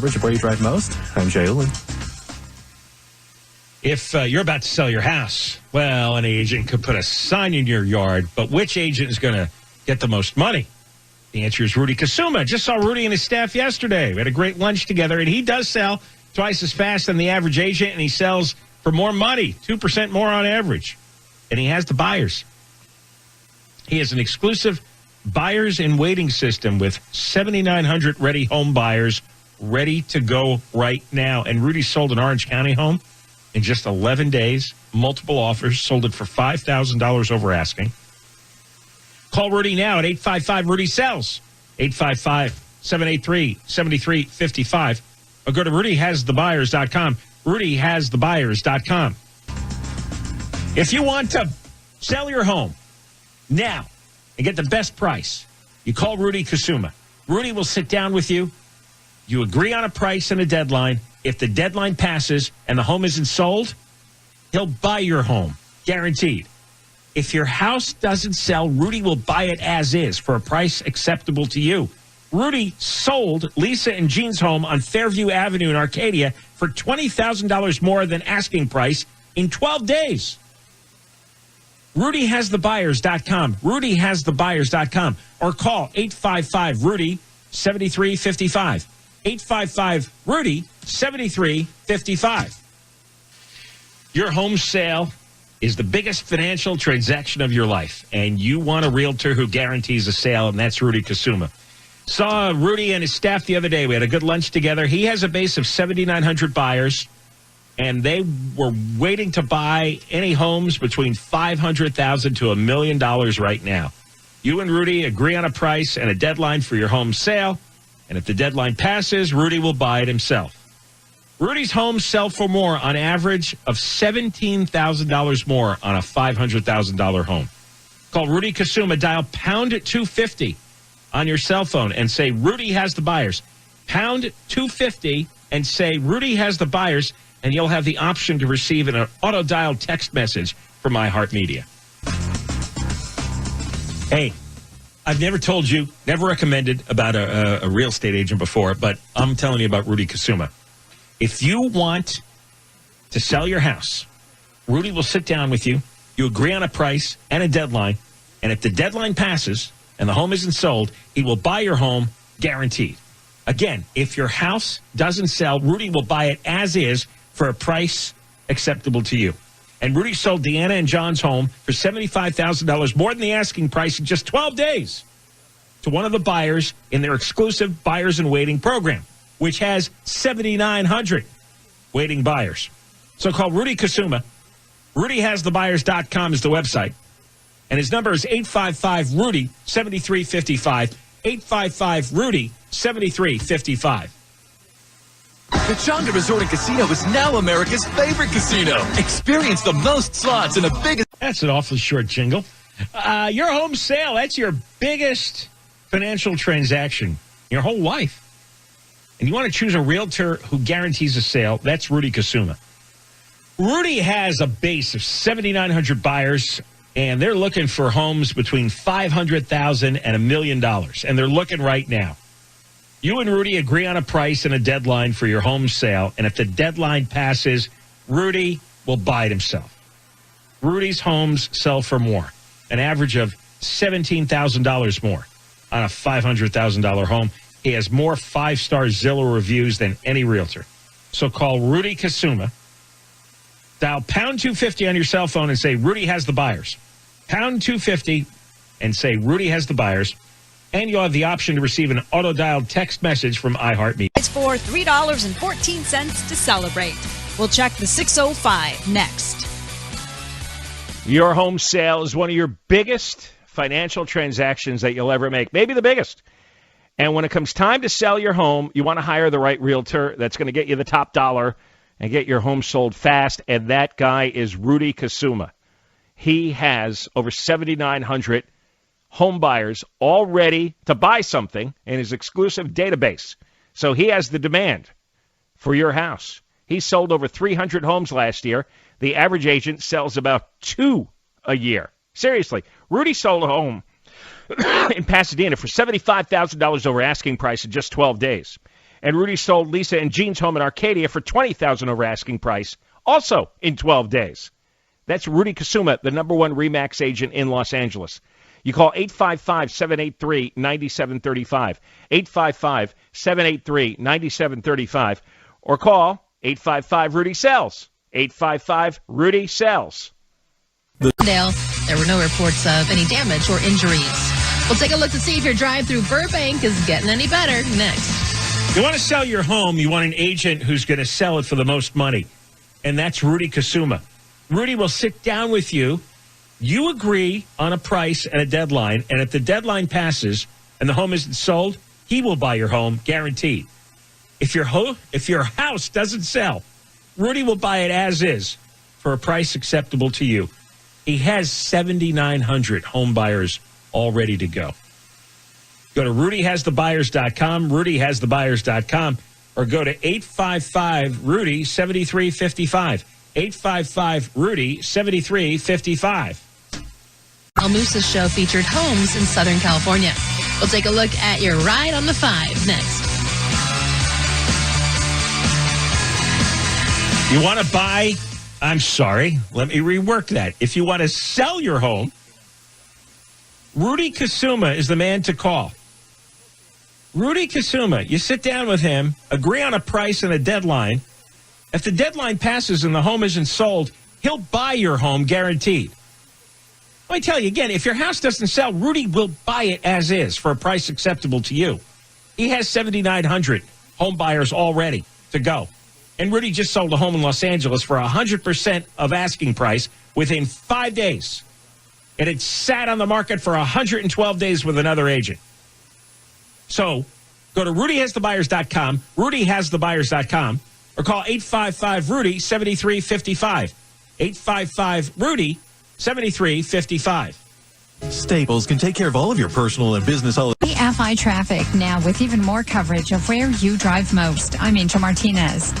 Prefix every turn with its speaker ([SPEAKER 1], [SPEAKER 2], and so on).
[SPEAKER 1] coverage of where you drive most. I'm Jay Ullin.
[SPEAKER 2] If you're about to sell your house, well, an agent could put a sign in your yard, but which agent is going to get the most money? The answer is Rudy Kusuma. Just saw Rudy and his staff yesterday. We had a great lunch together, and he does sell twice as fast than the average agent, and he sells for more money, 2% more on average. And he has the buyers. He has an exclusive buyers in waiting system with 7,900 ready home buyers ready to go right now. And Rudy sold an Orange County home in just 11 days, multiple offers, sold it for $5,000 over asking. Call Rudy now at 855-RUDY-SELLS, 855-783-7355, or go to RudyHasTheBuyers.com, RudyHasTheBuyers.com. If you want to sell your home now and get the best price, you call Rudy Kusuma. Rudy will sit down with you. You agree on a price and a deadline. If the deadline passes and the home isn't sold, he'll buy your home, guaranteed. If your house doesn't sell, Rudy will buy it as is for a price acceptable to you. Rudy sold Lisa and Jean's home on Fairview Avenue in Arcadia for $20,000 more than asking price in 12 days. RudyHasTheBuyers.com, RudyHasTheBuyers.com, or call 855-RUDY-7355, 855-RUDY-7355. Your home sale is the biggest financial transaction of your life, and you want a realtor who guarantees a sale, and that's Rudy Kusuma. Saw Rudy and his staff the other day. We had a good lunch together. He has a base of 7,900 buyers, and they were waiting to buy any homes between $500,000 to $1 million right now. You and Rudy agree on a price and a deadline for your home sale, and if the deadline passes, Rudy will buy it himself. Rudy's homes sell for more on average of $17,000 more on a $500,000 home. Call Rudy Kusuma. Dial pound 250 on your cell phone and say Rudy has the buyers. Pound 250 and say Rudy has the buyers, and you'll have the option to receive an auto-dial text message from iHeartMedia. Hey, I've never told you, never recommended about a real estate agent before, but I'm telling you about Rudy Kusuma. If you want to sell your house, Rudy will sit down with you. You agree on a price and a deadline. And if the deadline passes and the home isn't sold, he will buy your home guaranteed. Again, if your house doesn't sell, Rudy will buy it as is for a price acceptable to you. And Rudy sold Deanna and John's home for $75,000 more than the asking price in just 12 days to one of the buyers in their exclusive Buyers in Waiting program, which has 7,900 waiting buyers. So call Rudy Kusuma. RudyHasTheBuyers.com is the website. And his number is 855-RUDY-7355, 855-RUDY-7355.
[SPEAKER 3] The Chonga Resort and Casino is now America's favorite casino. Experience the most slots and the biggest...
[SPEAKER 2] That's an awfully short jingle. Your home sale, that's your biggest financial transaction your whole life. And you want to choose a realtor who guarantees a sale, that's Rudy Kusuma. Rudy has a base of 7,900 buyers, and they're looking for homes between $500,000 and $1 million, and they're looking right now. You and Rudy agree on a price and a deadline for your home sale, and if the deadline passes, Rudy will buy it himself. Rudy's homes sell for more, an average of $17,000 more on a $500,000 home. He has more 5-star Zillow reviews than any realtor. So call Rudy Kusuma. Dial pound 250 on your cell phone and say Rudy has the buyers. Pound 250 and say Rudy has the buyers. And you'll have the option to receive an auto-dialed text message from iHeartMedia.
[SPEAKER 4] It's for $3.14 to celebrate. We'll check the 605 next.
[SPEAKER 2] Your home sale is one of your biggest financial transactions that you'll ever make, maybe the biggest. And when it comes time to sell your home, you want to hire the right realtor that's going to get you the top dollar and get your home sold fast, and that guy is Rudy Kusuma. He has over 7,900 home buyers all ready to buy something in his exclusive database. So he has the demand for your house. He sold over 300 homes last year. The average agent sells about 2 a year. Seriously, Rudy sold a home in Pasadena for $75,000 over asking price in just 12 days. And Rudy sold Lisa and Jean's home in Arcadia for $20,000 over asking price, also in 12 days. That's Rudy Kusuma, the #1 RE/MAX agent in Los Angeles. You call 855-783-9735, 855-783-9735, or call 855-RUDY-SELLS, 855-RUDY-SELLS.
[SPEAKER 5] There were no reports of any damage or injuries. We'll take a look to see if your drive through Burbank is getting any better next.
[SPEAKER 2] You want to sell your home, you want an agent who's going to sell it for the most money, and that's Rudy Kusuma. Rudy will sit down with you. You agree on a price and a deadline, and if the deadline passes and the home isn't sold, he will buy your home, guaranteed. If your house doesn't sell, Rudy will buy it as is for a price acceptable to you. He has 7,900 home buyers all ready to go. Go to RudyHasTheBuyers.com, RudyHasTheBuyers.com, or go to 855-RUDY-7355, 855-RUDY-7355.
[SPEAKER 5] El Moose's show featured homes in Southern California. We'll take a look at your ride on the 5 next.
[SPEAKER 2] You want to buy? I'm sorry. Let me rework that. If you want to sell your home, Rudy Kusuma is the man to call. Rudy Kusuma, you sit down with him, agree on a price and a deadline. If the deadline passes and the home isn't sold, he'll buy your home guaranteed. Let me tell you again, if your house doesn't sell, Rudy will buy it as is for a price acceptable to you. He has 7,900 home buyers all ready to go. And Rudy just sold a home in Los Angeles for 100% of asking price within 5 days. And it sat on the market for 112 days with another agent. So go to RudyHasTheBuyers.com, RudyHasTheBuyers.com, or call 855-RUDY-7355, 855-RUDY-7355.
[SPEAKER 1] Staples can take care of all of your personal and business
[SPEAKER 6] FI Traffic now with even more coverage of where you drive most. I'm Angel Martinez.